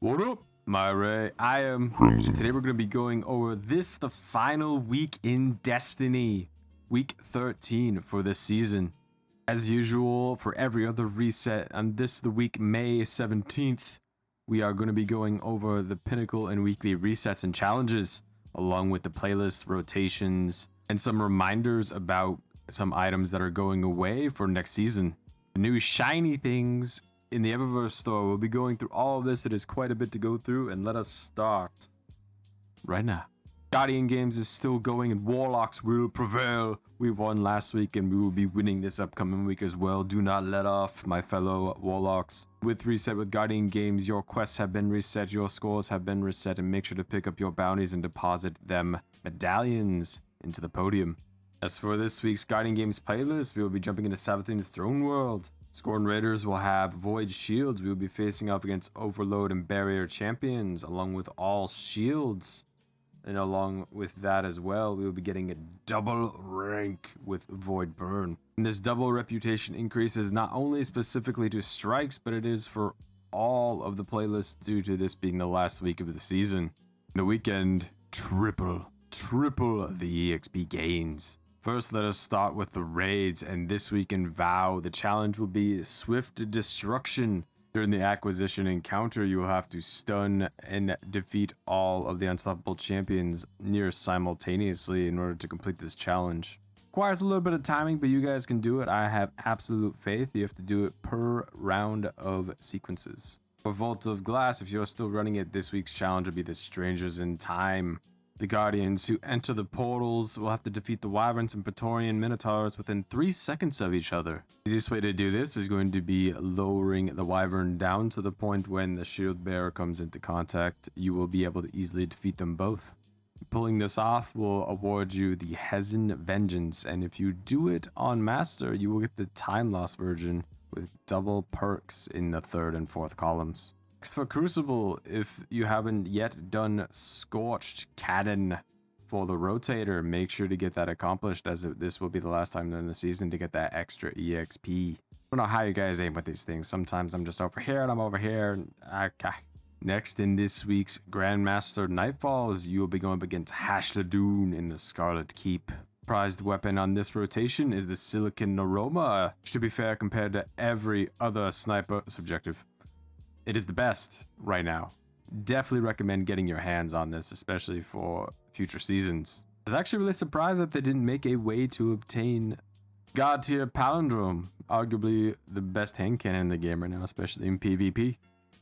What up, my Ray? I am Crimson. Today we're going to be going over the final week in Destiny. Week 13 for this season. As usual, for every other reset, and the week May 17th, we are going to be going over the pinnacle and weekly resets and challenges, along with the playlist rotations, and some reminders about some items that are going away for next season. New shiny things in the Eververse Store. We'll be going through all of this. It is quite a bit to go through, and let us start right now. Guardian Games is still going, and Warlocks will prevail. We won last week, and we will be winning this upcoming week as well. Do not let off, my fellow Warlocks. With Reset with Guardian Games, your quests have been reset, your scores have been reset, and make sure to pick up your bounties and deposit them medallions into the podium. As for this week's Guardian Games playlist, we will be jumping into Savathun's Throne World. Scorn Raiders will have Void Shields. We will be facing off against Overload and Barrier champions, along with all shields. And along with that as well, we will be getting a double rank with Void Burn. And this double reputation increase is not only specifically to strikes, but it is for all of the playlists due to this being the last week of the season. The weekend, triple the EXP gains. First, let us start with the raids, and this week in VOW, the challenge will be Swift Destruction. During the acquisition encounter, you will have to stun and defeat all of the unstoppable champions near simultaneously in order to complete this challenge. Requires a little bit of timing, but you guys can do it. I have absolute faith. You have to do it per round of sequences. For Vault of Glass, if you're still running it, this week's challenge will be the Strangers in Time. The Guardians who enter the portals will have to defeat the Wyverns and Praetorian Minotaurs within 3 seconds of each other. The easiest way to do this is going to be lowering the Wyvern down to the point when the Shield Bearer comes into contact. You will be able to easily defeat them both. Pulling this off will award you the Hezin Vengeance, and if you do it on Master, you will get the Time Loss version with double perks in the 3rd and 4th columns. For Crucible, if you haven't yet done Scorched Cannon for the Rotator, make sure to get that accomplished, as this will be the last time in the season to get that extra EXP. I don't know how you guys aim with these things. Sometimes I'm just over here and I'm over here. Okay. Next, in this week's Grandmaster Nightfalls, you will be going up against Hashladoon in the Scarlet Keep. Prized weapon on this rotation is the Silicon Aroma, which, to be fair, compared to every other sniper subjective, it is the best right now. Definitely recommend getting your hands on this, especially for future seasons. I was actually really surprised that they didn't make a way to obtain God tier Palindrome, arguably the best hand cannon in the game right now, especially in PvP.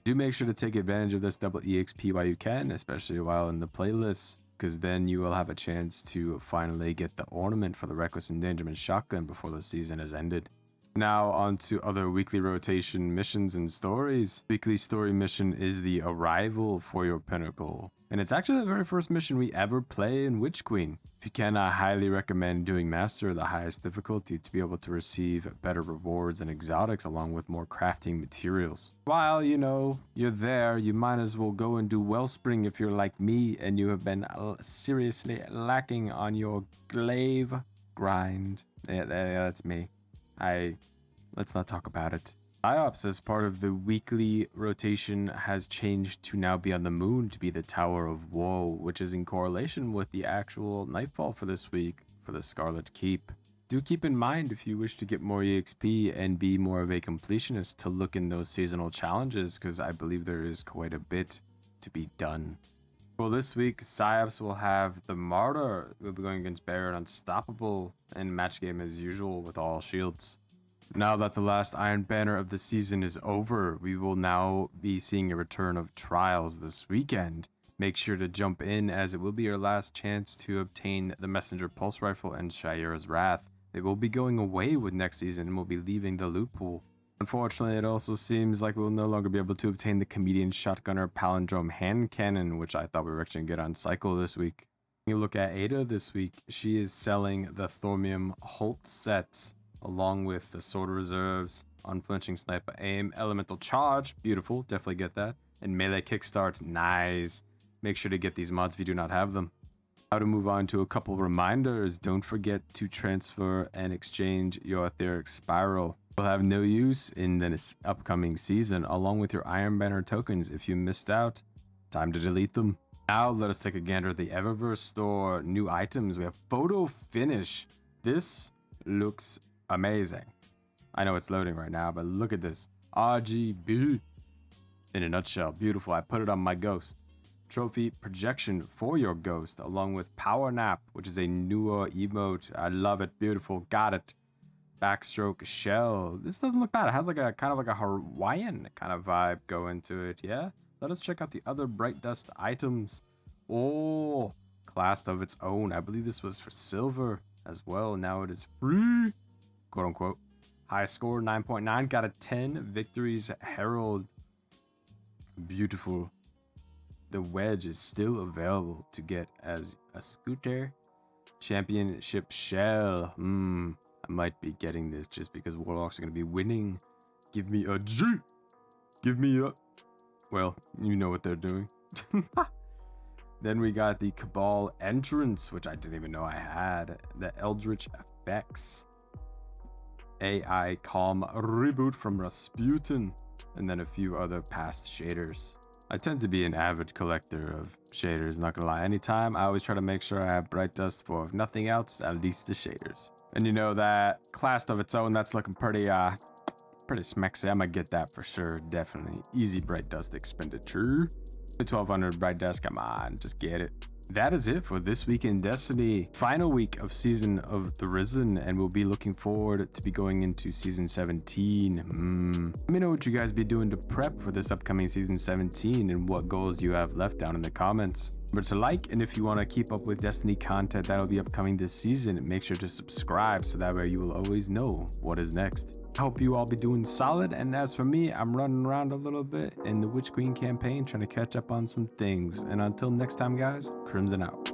Do make sure to take advantage of this double EXP while you can, especially while in the playlist, because then you will have a chance to finally get the ornament for the Reckless Endangerment Shotgun before the season has ended. Now on to other weekly rotation missions and stories. Weekly story mission is the Arrival for your Pinnacle, and it's actually the very first mission we ever play in Witch Queen. If you can, I highly recommend doing Master, the highest difficulty, to be able to receive better rewards and exotics along with more crafting materials. While, you're there, you might as well go and do Wellspring if you're like me and you have been seriously lacking on your glaive grind. Yeah, that's me. Let's not talk about it. IOPS, as part of the weekly rotation, has changed to now be on the moon to be the Tower of Woe, which is in correlation with the actual Nightfall for this week for the Scarlet Keep. Do keep in mind, if you wish to get more EXP and be more of a completionist, to look in those seasonal challenges, because I believe there is quite a bit to be done. Well, this week, PsyOps will have the Martyr. We'll be going against Barrier and Unstoppable, and match game as usual with all shields. Now that the last Iron Banner of the season is over, we will now be seeing a return of Trials this weekend. Make sure to jump in, as it will be your last chance to obtain the Messenger Pulse Rifle and Shayura's Wrath. They will be going away with next season and will be leaving the loot pool. Unfortunately, it also seems like we'll no longer be able to obtain the Comedian Shotgunner Palindrome Hand Cannon, which I thought we were actually going to get on Cycle this week. You look at Ada this week, she is selling the Thormium Holt set, along with the Sword Reserves, Unflinching Sniper Aim, Elemental Charge, beautiful, definitely get that, and Melee Kickstart, nice. Make sure to get these mods if you do not have them. Now to move on to a couple reminders, don't forget to transfer and exchange your Etheric Spiral. will have no use in this upcoming season, along with your Iron Banner tokens. If you missed out, time to delete them. Now let us take a gander at the Eververse Store. New items. We have photo finish. This looks amazing. I know it's loading right now, but look at this. RGB. In a nutshell, beautiful. I put it on my ghost. Trophy projection for your ghost, along with power nap, which is a newer emote. I love it. Beautiful. Got it. Backstroke shell. This doesn't look bad. It has like a kind of like a Hawaiian kind of vibe going to it. Yeah. Let us check out the other bright dust items. Oh, class of its own. I believe this was for silver as well. Now it is free, quote unquote. High score 9.9. Got a 10. Victories Herald. Beautiful. The wedge is still available to get as a scooter. Championship shell. I might be getting this just because Warlocks are going to be winning. Give me a G. Give me a... Well, you know what they're doing. Then we got the Cabal entrance, which I didn't even know I had. The Eldritch effects. AI Calm reboot from Rasputin. And then a few other past shaders. I tend to be an avid collector of shaders, not gonna lie. Anytime, I always try to make sure I have bright dust for, if nothing else, at least the shaders. And you know that class of its own, that's looking pretty smexy. I might get that for sure, definitely. Easy bright dust expenditure. 1200 bright dust, come on, just get it. That is it for this week in Destiny. Final week of Season of the Risen, and we'll be looking forward to be going into Season 17. Let me know what you guys be doing to prep for this upcoming Season 17 and what goals you have left down in the comments. Remember to like, and if you want to keep up with Destiny content that'll be upcoming this season, make sure to subscribe so that way you will always know what is next. I hope you all be doing solid, and as for me, I'm running around a little bit in the Witch Queen campaign trying to catch up on some things. And until next time, guys, Crimson out.